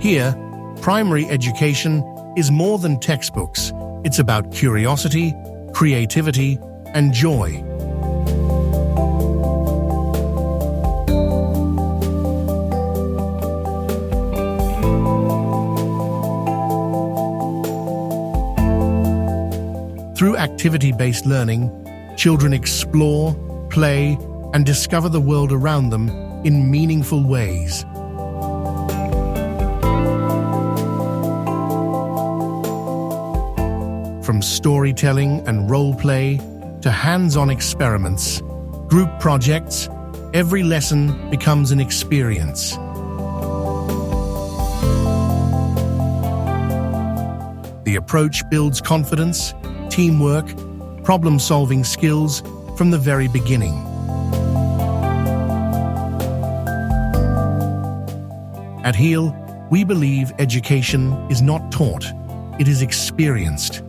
Here, primary education is more than textbooks. It's about curiosity, creativity, and joy. Through activity-based learning, children explore, play, and discover the world around them in meaningful ways. From storytelling and role-play to hands-on experiments, group projects, every lesson becomes an experience. The approach builds confidence, teamwork, problem-solving skills from the very beginning. At HEAL, we believe education is not taught, it is experienced.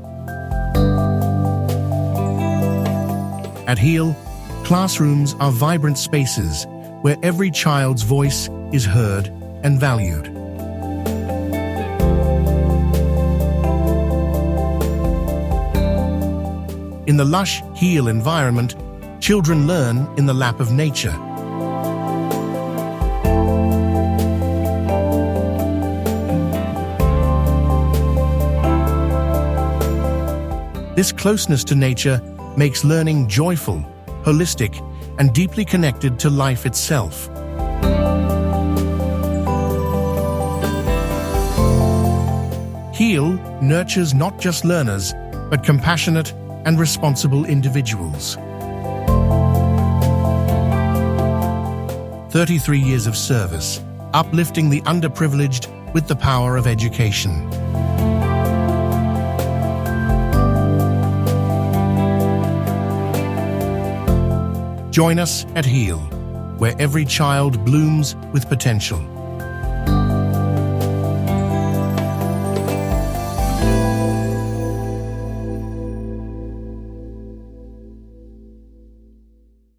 At HEAL, classrooms are vibrant spaces where every child's voice is heard and valued. In the lush HEAL environment, children learn in the lap of nature. This closeness to nature makes learning joyful, holistic, and deeply connected to life itself. HEAL nurtures not just learners, but compassionate and responsible individuals. 33 years of service, uplifting the underprivileged with the power of education. Join us at HEAL, where every child blooms with potential.